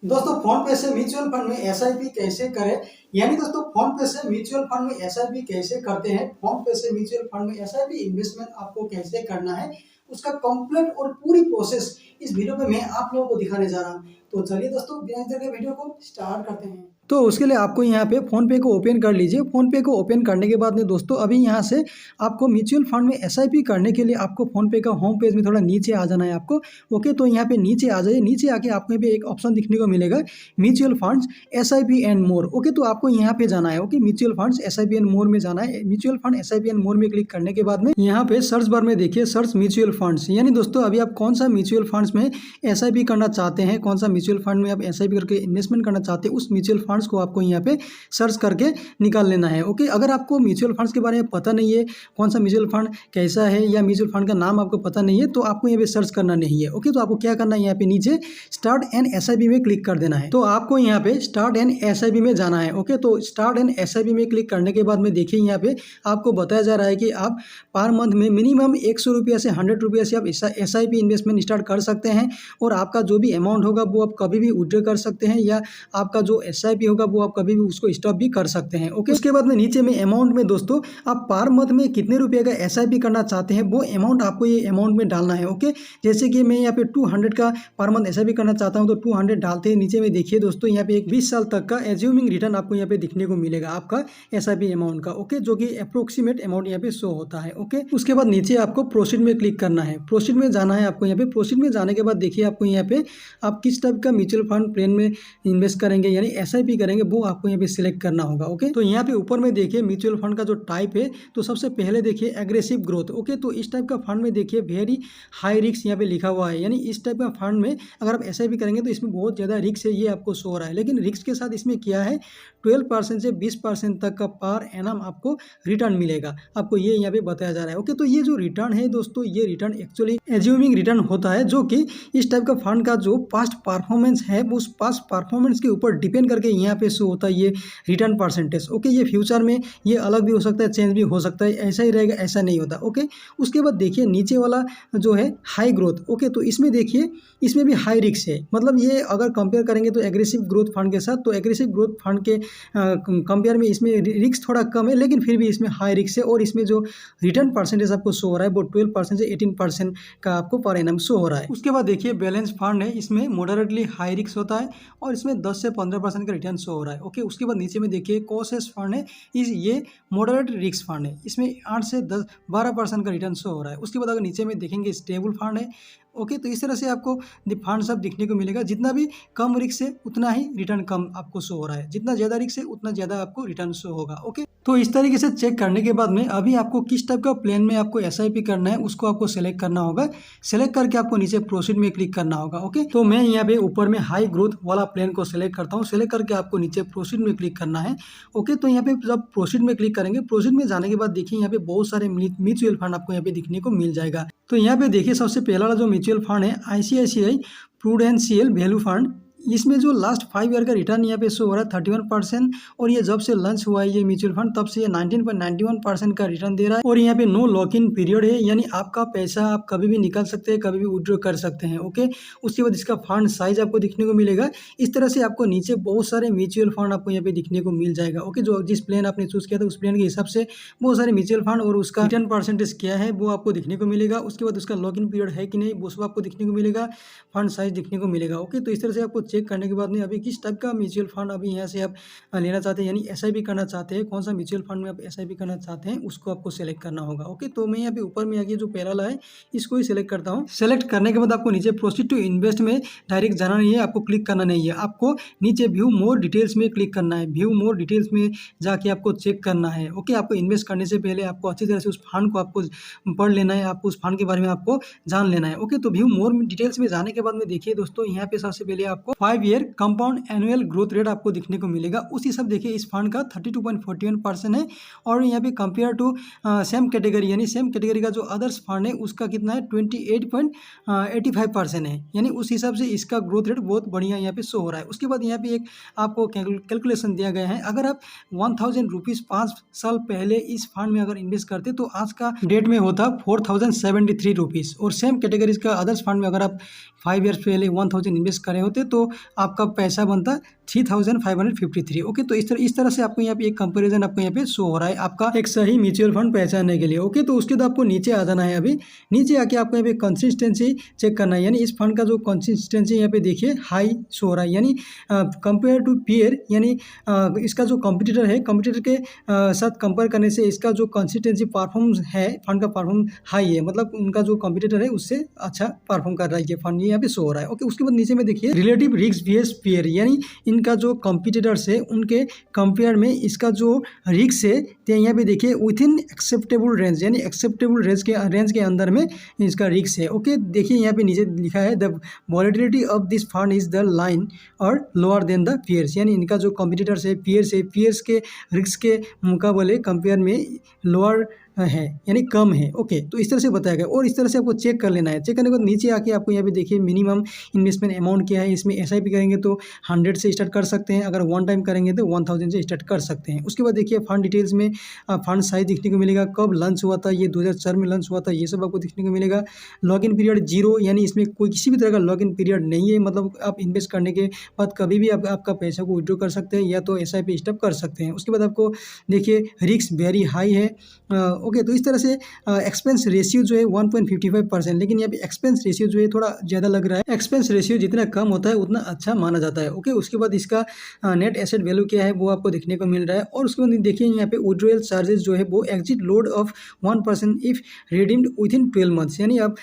दोस्तों फोन पे से म्यूचुअल फंड में एसआईपी कैसे करें, यानी दोस्तों फोन पे से म्यूचुअल फंड में एसआईपी कैसे करते हैं, फोन पे से म्यूचुअल फंड में एसआईपी इन्वेस्टमेंट आपको कैसे करना है, उसका कंप्लीट और पूरी प्रोसेस इस वीडियो में मैं आप लोगों को दिखाने जा रहा हूं। तो चलिए दोस्तों बिना देर के वीडियो को स्टार्ट करते हैं। तो उसके लिए आपको यहाँ पे फोन पे को ओपन कर लीजिए। फोन पे को ओपन करने के बाद में दोस्तों अभी यहाँ से आपको म्यूचुअल फंड में एसआईपी करने के लिए आपको फोन पे का होम पेज में थोड़ा नीचे आ जाना है आपको। ओके, तो यहाँ पे नीचे आ जाइए। नीचे आके आपको यहाँ पे एक ऑप्शन दिखने को मिलेगा mutual funds SIP and more. Okay, तो आपको यहाँ पे जाना है। Okay, mutual funds SIP and more में जाना है। Mutual fund SIP and more में क्लिक करने के बाद में यहाँ पे सर्च बार में देखिए सर्च म्यूचुअल फंड्स, यानी दोस्तों अभी आप कौन सा म्यूचुअल फंड्स में एसआईपी करना चाहते हैं, कौन सा म्यूचुअल फंड में आप एसआईपी करके इन्वेस्टमेंट करना चाहते हैं, उस म्यूचुअल फंड्स को आपको यहाँ पे सर्च करके निकाल लेना है। ओके, अगर आपको म्यूचुअल फंड्स के बारे में पता नहीं है, कौन सा म्यूचुअल फंड कैसा है या म्यूचुअल फंड का नाम आपको पता नहीं है, तो आपको यहाँ पे सर्च करना नहीं है। ओके, तो आपको क्या करना है, यहाँ पे नीचे स्टार्ट एंड एसआईपी में क्लिक कर देना है। तो आपको यहाँ पे स्टार्ट एंड एसआईपी में जाना है। ओके, तो स्टार्ट एंड एसआईपी में क्लिक करने के बाद में देखिए यहाँ पे आपको बताया जा रहा है कि आप पर मंथ में मिनिमम 100 रुपया से 100 रुपया से आप एसआईपी इन्वेस्टमेंट स्टार्ट कर सकते हैं, और आपका जो भी अमाउंट होगा वो आप कभी भी विड्रॉ कर सकते हैं, या आपका जो एसआईपी होगा वो आप कभी भी उसको स्टॉप भी कर सकते हैं। ओके, उसके बाद में नीचे में अमाउंट में दोस्तों आप पर मंथ में कितने रुपए का एसआईपी करना चाहते हैं वो अमाउंट आपको ये अमाउंट में डालना है। ओके, जैसे कि मैं यहाँ पे 200 का पर मंथ एसआईपी करना चाहता हूँ, तो 200 डालते हैं। नीचे में देखिए दोस्तों यहाँ पे एक 20 साल तक का एज्यूमिंग रिटर्न आपको यहाँ पे दिखने को मिलेगा आपका एसआईपी अमाउंट का। ओके, जो कि अप्रोक्सीमेट अमाउंट यहाँ पे शो होता है। ओके, उसके बाद नीचे आपको प्रोसीड में क्लिक करना है। प्रोसीड में जाना है आपको। यहाँ पे प्रोसीड में जाने के बाद देखिए आपको यहाँ पे आप किस टाइप का म्यूचुअल फंड प्लान में इन्वेस्ट करेंगे यानी एसआईपी करेंगे वो आपको यहाँ पे सिलेक्ट करना होगा। ओके, तो यहाँ पे ऊपर में देखिए म्यूचुअल फंड का जो टाइप है, तो सबसे पहले देखिए एग्रेसिव ग्रोथ। ओके, तो इस टाइप का फंड में देखिए वेरी हाई रिस्क यहाँ पे लिखा हुआ है, यानी इस टाइप का फंड में अगर आप एसआईपी करेंगे तो इसमें बहुत ज़्यादा रिस्क है, ये आपको शो हो रहा है। लेकिन रिस्क के साथ इसमें क्या है, 12% से 20% तक का पर एनम आपको रिटर्न मिलेगा, आपको ये यहाँ पे बताया जा रहा है। ओके, तो ये जो रिटर्न है दोस्तों, ये रिटर्न एक्चुअली एज्यूमिंग रिटर्न होता है, जो कि इस टाइप का फंड का जो पास्ट परफॉर्मेंस है उस पास्ट परफॉर्मेंस के ऊपर डिपेंड करके यहाँ पे शो होता है ये रिटर्न परसेंटेज। ओके, ये फ्यूचर में ये अलग भी हो सकता है, चेंज भी हो सकता है, ऐसा ही रहेगा ऐसा नहीं होता। ओके, उसके बाद देखिए नीचे वाला जो है हाई ग्रोथ। ओके, तो इसमें देखिए इसमें भी हाई रिस्क है, मतलब ये अगर कंपेयर करेंगे तो एग्रेसिव ग्रोथ फंड के साथ, तो एग्रेसिव ग्रोथ फंड के कंपेयर में इसमें रिस्क थोड़ा कम है, लेकिन फिर भी इसमें हाई रिस्क है। और इसमें जो रिटर्न परसेंटेज आपको शो हो रहा है वो 12% से 18% का आपको पर एनम शो हो रहा है। उसके बाद देखिए बैलेंस फंड है, इसमें मॉडरेटली हाई रिस्क होता है और इसमें 10 से 15% का रिटर्न शो हो रहा है। ओके, उसके बाद नीचे में देखिए कॉशियस फंड है, ये मॉडरेट रिस्क फंड है, इसमें 8 से 12% का रिटर्न शो हो रहा है। उसके बाद अगर नीचे में देखेंगे स्टेबल फंड है। ओके, तो इस तरह से आपको फंड सब दिखने को मिलेगा, जितना भी कम रिस्क है उतना ही रिटर्न कम आपको शो हो रहा है, जितना ज़्यादा रिस्क है उतना ज़्यादा आपको रिटर्न शो होगा। ओके, तो इस तरीके से चेक करने के बाद में अभी आपको किस टाइप का प्लान में आपको एसआईपी करना है उसको आपको सेलेक्ट करना होगा। सेलेक्ट करके आपको नीचे प्रोसीड में क्लिक करना होगा। ओके, तो मैं यहाँ पे ऊपर में हाई ग्रोथ वाला प्लान को सेलेक्ट करता हूँ। सेलेक्ट करके आपको नीचे प्रोसीड में क्लिक करना है। ओके, तो यहाँ पे जब प्रोसीड में क्लिक करेंगे, प्रोसीड में जाने के बाद देखिए यहाँ पे बहुत सारे म्यूचुअल फंड आपको यहाँ पे दिखने को मिल जाएगा। तो यहाँ पे देखिए सबसे पहला वाला जो म्यूचुअल फंड है आईसीआईसीआई प्रूडेंशियल वैल्यू फंड, इसमें जो लास्ट 5 ईयर का रिटर्न यहाँ पे शो हो रहा है 31%, और ये जब से लॉन्च हुआ है ये म्यूचुअल फंड तब से ये 19.91% का रिटर्न दे रहा है। और यहाँ पे नो लॉक इन पीरियड है, यानी आपका पैसा आप कभी भी निकाल सकते हैं, कभी भी विड्रॉ कर सकते हैं। ओके, उसके बाद इसका फंड साइज आपको दिखने को मिलेगा। इस तरह से आपको नीचे बहुत सारे म्यूचुअल फंड आपको यहाँ पे दिखने को मिल जाएगा। ओके, जो जिस प्लान आपने चूज किया था उस प्लान के हिसाब से बहुत सारे म्यूचुअल फंड और उसका रिटर्न परसेंटेज क्या है वो आपको दिखने को मिलेगा। उसके बाद उसका लॉक इन पीरियड है कि नहीं वो सब आपको दिखने को मिलेगा, फंड साइज दिखने को मिलेगा। ओके, तो इस तरह से आपको चेक करने के बाद में अभी किस टाइप का म्यूचुअल फंड अभी यहाँ से आप लेना चाहते हैं, यानी एसआईपी करना चाहते हैं, कौन सा म्यूचुअल फंड में आप एसआईपी करना चाहते हैं उसको आपको सेलेक्ट करना होगा। ओके, तो मैं यहाँ पे ऊपर में आगे जो पैराला है इसको ही सिलेक्ट करता हूँ। सेलेक्ट करने के बाद आपको नीचे प्रोसीड टू इन्वेस्ट में डायरेक्ट जाना नहीं है, आपको क्लिक करना नहीं है, आपको नीचे व्यू मोर डिटेल्स में क्लिक करना है। व्यू मोर डिटेल्स में जाके आपको चेक करना है। ओके, आपको इन्वेस्ट करने से पहले आपको अच्छी तरह से उस फंड को आपको पढ़ लेना है, आपको उस फंड के बारे में आपको जान लेना है। ओके, तो व्यू मोर डिटेल्स में जाने के बाद में देखिए दोस्तों यहाँ पे सबसे पहले आपको 5 year compound annual growth rate आपको दिखने को मिलेगा। उस हिसाब देखिए इस फंड का 32.41% है, और यहाँ पे कंपेयर टू सेम कैटेगरी यानी सेम कैटेगरी का जो अदर्स फंड है उसका कितना है 28.85% है, यानी उस हिसाब से इसका ग्रोथ रेट बहुत बढ़िया यहाँ पे शो हो रहा है। उसके बाद यहाँ पे एक आपको कैलकुलेशन दिया गया है, अगर आप 1000 रुपीज़ 5 साल पहले इस फंड में अगर इन्वेस्ट करते तो आज का डेट में होता 4073 रुपीज़, और सेम कैटेगरीज का अदर्स फंड में अगर आप 5 ईयर्स पहले 1000 इन्वेस्ट करे होते तो आपका पैसा बनता 3553। ओके, तो इस तरह से आपको यहाँ पे एक कंपैरिजन आपको यहाँ पे शो हो रहा है आपका एक सही म्यूचुअल फंड पहचानने के लिए। ओके, तो उसके बाद आपको नीचे आ जाना है। अभी नीचे आके आपको यहाँ पे कंसिस्टेंसी चेक करना है, यानी इस फंड का जो कंसिस्टेंसी यहाँ पे देखिए हाई शो हो रहा है, यानी कंपेयर टू पीयर, यानी इसका जो कॉम्पिटिटर है, कॉम्पिटिटर के साथ कंपेयर करने से इसका जो कंसिस्टेंसी परफॉर्मेंस है, फंड का परफॉर्म हाई है, मतलब उनका जो कॉम्पिटिटर है उससे अच्छा परफॉर्म कर रहा है ये फंड, यहाँ पे शो हो रहा है। ओके, उसके बाद नीचे में देखिए रिलेटिव रिस्क वीएस पीयर, यानी इनका जो कॉम्पिटिटर्स है उनके कंपेयर में इसका जो रिस्क है तो यहाँ पे देखिए विथ इन एक्सेप्टेबल रेंज, यानी एक्सेप्टेबल रेंज के अंदर में इसका रिस्क है। ओके, देखिए यहाँ पे नीचे लिखा है the volatility of this fund is the line और लोअर देन द पीयर्स, यानी इनका जो कॉम्पिटिटर्स है पीयर्स के रिस्क के मुकाबले कंपेयर में लोअर है, यानी कम है। ओके, तो इस तरह से बताया गया और इस तरह से आपको चेक कर लेना है। चेक करने के बाद नीचे आके आपको यहाँ पे देखिए मिनिमम इन्वेस्टमेंट अमाउंट क्या है। इसमें एसआईपी करेंगे तो 100 से स्टार्ट कर सकते हैं, अगर वन टाइम करेंगे तो 1000 से स्टार्ट कर सकते हैं। उसके बाद देखिए फंड डिटेल्स में फंड साइज दिखने को मिलेगा, कब लॉन्च हुआ था, ये 2004 में लॉन्च हुआ था, ये सब आपको दिखने को मिलेगा। लॉगिन पीरियड 0, यानी इसमें कोई किसी भी तरह का लॉगिन पीरियड नहीं है, मतलब आप इन्वेस्ट करने के बाद कभी भी आपका पैसा को विड्रॉ कर सकते हैं या तो एसआईपी स्टॉप कर सकते हैं। उसके बाद आपको देखिए रिस्क वेरी हाई है। ओके, तो इस तरह से एक्सपेंस रेशियो जो है 1.55%, लेकिन यहाँ पे एक्सपेंस रेशियो जो है थोड़ा ज़्यादा लग रहा है। एक्सपेंस रेशियो जितना कम होता है उतना अच्छा माना जाता है। ओके, उसके बाद इसका नेट एसेट वैल्यू क्या है वो आपको देखने को मिल रहा है। और उसके बाद देखिए यहाँ पे विड्रॉयल चार्जेस जो है वो exit load of 1% if redeemed with in 12 months, यानी आप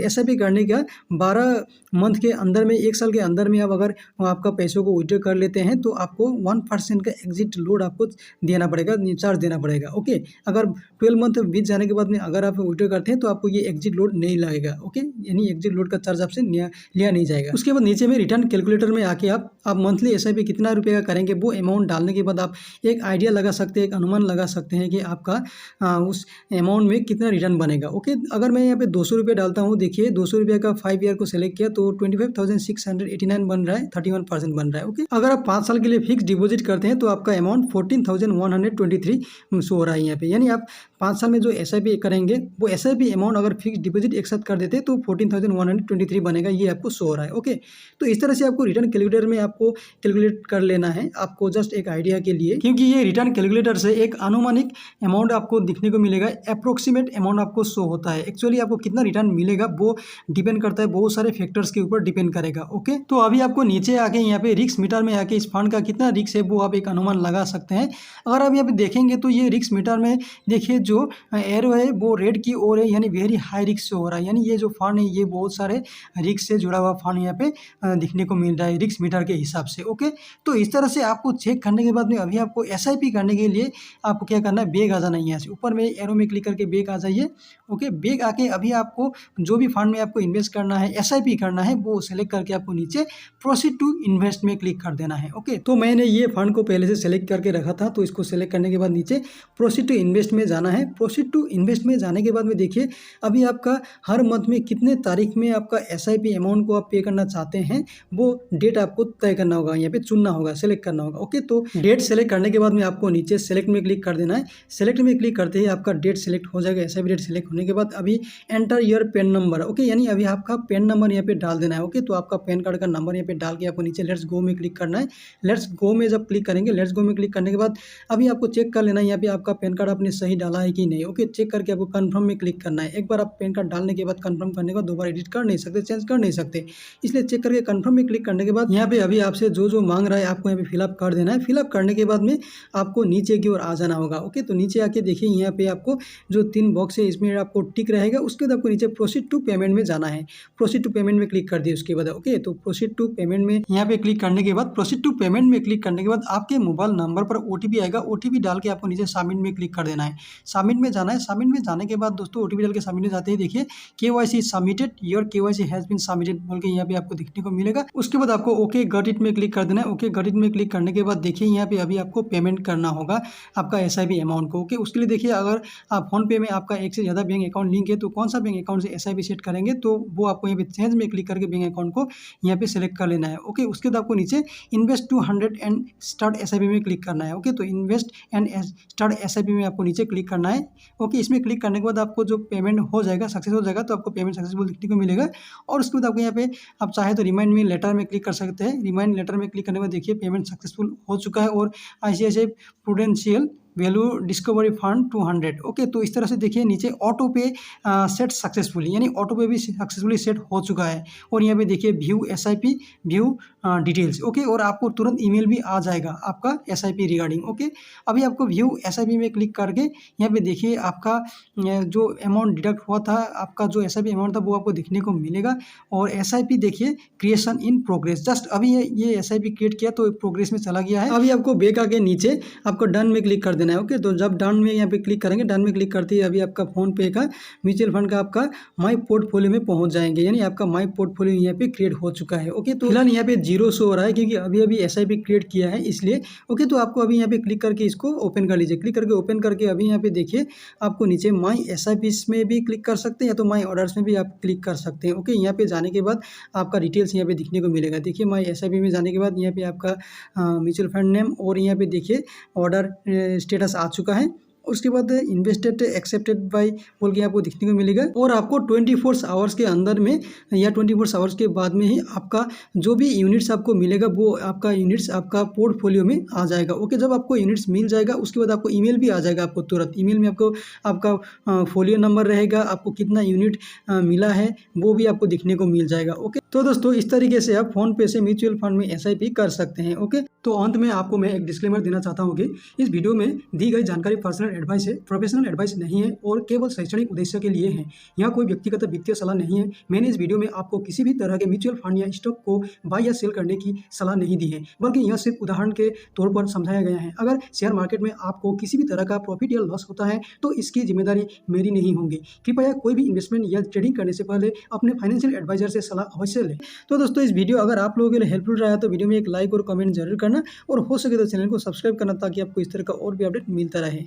एसआईपी करने का 12 मंथ के अंदर में, 1 साल के अंदर में आप अगर आपका पैसों को विड्रॉ कर लेते हैं तो आपको 1% का एग्जिट लोड आपको देना पड़ेगा, चार्ज देना पड़ेगा। ओके, अगर 12 मंथ बीत जाने के बाद में अगर आप विड्रॉ करते हैं तो आपको ये एग्जिट लोड नहीं लगेगा। ओके, यानी एग्जिट लोड का चार्ज आपसे लिया नहीं जाएगा। उसके बाद नीचे में रिटर्न कैलकुलेटर में आके आप मंथली एसआईपी कितना रुपये का करेंगे वो अमाउंट डालने के बाद आप एक आइडिया लगा सकते हैं, एक अनुमान लगा सकते हैं कि आपका उस अमाउंट में कितना रिटर्न बनेगा। ओके, अगर मैं यहाँ पे 200 रुपये डालता हूँ, देखिए 200 रुपये का 5 ईयर को सेलेक्ट किया तो 25,689 बन रहा है, 31% बन रहा है। ओके, अगर आप 5 साल के लिए फिक्स डिपॉजिट करते हैं तो आपका अमाउंट 14,123 शो हो रहा है यहाँ पे, यानी आप 5 साल में जो एसआईपी करेंगे वो एसआईपी अमाउंट अगर फिक्स डिपॉजिट एक साथ कर देते हैं तो 14,123 बनेगा, ये आपको शो हो रहा है। ओके, तो इस तरह से आपको रिटर्न कैलकुलेटर में आपको कैलकुलेट कर लेना है, आपको जस्ट एक आइडिया के लिए, क्योंकि ये रिटर्न कैलकुलेटर से एक अनुमानिक अमाउंट आपको दिखने को मिलेगा, अप्रोक्सीमेट अमाउंट आपको शो होता है। एक्चुअली आपको कितना रिटर्न मिलेगा वो डिपेंड करता है, बहुत सारे फैक्टर्स के ऊपर डिपेंड करेगा। ओके, तो अभी आपको नीचे आके यहाँ पे रिस्क मीटर में आके इस फंड का कितना रिस्क है वो आप एक अनुमान लगा सकते हैं। अगर आप यहाँ पे देखेंगे तो ये रिस्क मीटर में देखिए जो एरो है वो रेड की ओर है, यानी वेरी हाई रिस्क से हो रहा है, यानी ये जो फंड है ये बहुत सारे रिस्क से जुड़ा हुआ फंड यहाँ पे दिखने को मिल रहा है रिस्क मीटर के हिसाब से। ओके, तो इस तरह से आपको चेक करने के बाद में अभी आपको एसआईपी करने के लिए आपको क्या करना है, बैग आ जाना है, यहाँ से ऊपर में एरो में क्लिक करके बैग आ जाइए। ओके, बैग आके अभी आपको जो भी फंड में आपको इन्वेस्ट करना है, एसआईपी करना है, वो सेलेक्ट करके आपको नीचे प्रोसीड टू इन्वेस्ट में क्लिक कर देना है। ओके, तो मैंने ये फंड को पहले से सेलेक्ट करके रखा था तो इसको सेलेक्ट करने के बाद नीचे प्रोसीड टू इन्वेस्ट में जाना है। प्रोसीड टू इन्वेस्ट में जाने के बाद में देखिए अभी आपका हर मंथ में कितने तारीख में आपका एसआईपी अमाउंट को आप पे करना चाहते हैं वो डेट आपको तय करना होगा, यहाँ पे चुनना होगा, सेलेक्ट करना होगा। ओके, तो डेट सेलेक्ट करने के बाद में आपको नीचे सेलेक्ट में क्लिक कर देना है। सेलेक्ट में क्लिक करते ही आपका डेट सेलेक्ट हो जाएगा। एसआईपी डेट सेलेक्ट होने के बाद अभी enter your pan number. Okay, यानी अभी आपका पैन नंबर यहाँ पे डाल देना है। ओके, तो आपका पैन कार्ड का नंबर यहाँ पे डाल के आपको नीचे लेट्स गो में क्लिक करना है। लेट्स गो में जब क्लिक करेंगे, लेट्स गो में क्लिक करने के बाद अभी आपको चेक कर लेना है यहाँ पे आपका पैन कार्ड आपने सही डाला है कि नहीं। ओके, चेक करके आपको कंफर्म में क्लिक करना है। एक बार आप पैन कार्ड डालने के बाद कंफर्म करने के बाद दोबारा एडिट कर नहीं सकते, चेंज कर नहीं सकते, इसलिए चेक करके कंफर्म में क्लिक करने के बाद यहाँ पे अभी आपसे जो जो मांग रहा है आपको यहाँ पे फिलअप कर देना है। फिलअप करने के बाद में आपको नीचे की ओर आ जाना होगा। ओके, तो नीचे आके देखिए यहाँ पे आपको जो 3 बॉक्स है इसमें आपको टिक रहेगा। उसके बाद आपको नीचे प्रोसीड टू पेमेंट में जाना है। प्रोसीड टू पेमेंट में क्लिक कर दिए उसके बाद। ओके, तो प्रोसीड टू पेमेंट में यहाँ पे क्लिक करने के बाद प्रोसीड टू पेमेंट में क्लिक करने के बाद आपके मोबाइल नंबर पर ओटीपी आएगा। ओटीपी डाल के आपको नीचे सबमिट में क्लिक कर देना है। सबमिट में जाना है। सबमिट में जाने के बाद दोस्तों ओटीपी डाल के सबमिट में जाते ही देखिए KYC submitted, your KYC has been submitted बोल के यहाँ पे आपको दिखने को मिलेगा। उसके बाद आपको ओके गॉट इट में क्लिक कर देना है। ओके गॉट इट में क्लिक करने के बाद देखिए यहाँ पे अभी आपको पेमेंट करना होगा आपका एसआईपी अमाउंट को। ओके, उसके लिए देखिए अगर आप फोन पे में आपका एक से ज़्यादा बैंक अकाउंट लिंक है तो कौन सा बैंक अकाउंट से एसआईपी सेट करेंगे तो वो आपको यहाँ पे चेंज में क्लिक करके बैंक अकाउंट को यहाँ पे सेलेक्ट कर लेना है। ओके, उसके बाद आपको नीचे इन्वेस्ट 200 एंड स्टार्ट एसआईपी में क्लिक करना है। ओके, तो इन्वेस्ट एंड स्टार्ट एसआईपी में आपको नीचे क्लिक करना करना है। ओके, इसमें क्लिक करने के बाद आपको जो पेमेंट हो जाएगा, सक्सेस हो जाएगा, तो आपको पेमेंट सक्सेसफुल दिखने को मिलेगा। और उसके बाद आपको यहाँ पे आप चाहे तो रिमाइंड मी लेटर में क्लिक कर सकते हैं। रिमाइंड लेटर में क्लिक करने के बाद देखिए पेमेंट सक्सेसफुल हो चुका है और ICICI prudential value discovery fund 200। Okay, तो इस तरह से देखिए नीचे ऑटो पे सेट सक्सेसफुली, यानी ऑटो पे भी सक्सेसफुली सेट हो चुका है। और यहाँ पे देखिए view SIP view details. Okay, और आपको तुरंत ईमेल भी आ जाएगा आपका SIP रिगार्डिंग। ओके, अभी आपको व्यू SIP में क्लिक करके यहाँ पे देखिए आपका जो अमाउंट डिडक्ट हुआ था, आपका जो SIP अमाउंट था वो आपको दिखने को मिलेगा। और SIP देखिए क्रिएशन इन प्रोग्रेस, जस्ट अभी ये SIP क्रिएट किया तो प्रोग्रेस में चला गया है। अभी आपको बैक आके नीचे आपको डन में क्लिक कर देना है। ओके, तो जब डन में यहाँ पे क्लिक करेंगे, डन में क्लिक करते ही अभी आपका फोन पे का म्यूचुअल फंड का आपका माई पोर्टफोलियो में पहुंच जाएंगे, यानी आपका माई पोर्टफोलियो यहाँ पे क्रिएट हो चुका है। ओके, तो फिलहाल यहाँ पे 0 शो हो रहा है क्योंकि अभी अभी SIP क्रिएट किया है इसलिए। ओके, तो आपको अभी यहाँ पे क्लिक करके इसको ओपन कर लीजिए। क्लिक करके ओपन करके अभी यहाँ पे देखिए आपको नीचे माई SIP में भी क्लिक कर सकते हैं या तो माई ऑर्डर्स में भी आप क्लिक कर सकते हैं। ओके, यहाँ पे जाने के बाद आपका डिटेल्स यहाँ पे दिखने को मिलेगा। देखिए माई SIP में जाने के बाद यहाँ पे आपका म्यूचुअल फंड नेम और यहाँ पे देखिए ऑर्डर स्टेटस आ चुका है। उसके बाद इन्वेस्टेड एक्सेप्टेड बाय बोल के आपको दिखने को मिलेगा। और आपको 24 आवर्स के अंदर में या 24 आवर्स के बाद में ही आपका जो भी यूनिट्स आपको मिलेगा वो आपका यूनिट्स आपका पोर्टफोलियो में आ जाएगा। ओके, जब आपको यूनिट्स मिल जाएगा उसके बाद आपको ईमेल भी आ जाएगा। आपको तुरंत ईमेल में आपको आपका फोलियो नंबर रहेगा, आपको कितना यूनिट मिला है वो भी आपको दिखने को मिल जाएगा। ओके, तो दोस्तों इस तरीके से आप फोन पे से म्यूचुअल फंड में SIP कर सकते हैं। ओके, तो अंत में आपको मैं एक डिस्क्लेमर देना चाहता हूँ कि इस वीडियो में दी गई जानकारी पर्सनल एडवाइस है, प्रोफेशनल एडवाइस नहीं है और केवल शैक्षणिक उद्देश्य के लिए है। यहाँ कोई व्यक्तिगत वित्तीय सलाह नहीं है। मैंने इस वीडियो में आपको किसी भी तरह के म्यूचुअल फंड या स्टॉक को बाय या सेल करने की सलाह नहीं दी है, बल्कि यह सिर्फ उदाहरण के तौर पर समझाया गया है। अगर शेयर मार्केट में आपको किसी भी तरह का प्रॉफिट या लॉस होता है तो इसकी जिम्मेदारी मेरी नहीं होगी। कृपया कोई भी इन्वेस्टमेंट या ट्रेडिंग करने से पहले अपने फाइनेंशियल एडवाइजर से सलाह अवश्य लें। तो दोस्तों इस वीडियो अगर आप लोगों के लिए हेल्पफुल रहा तो वीडियो में एक लाइक और कमेंट जरूर करना और हो सके तो चैनल को सब्सक्राइब करना ताकि आपको इस तरह का और भी अपडेट मिलता रहे।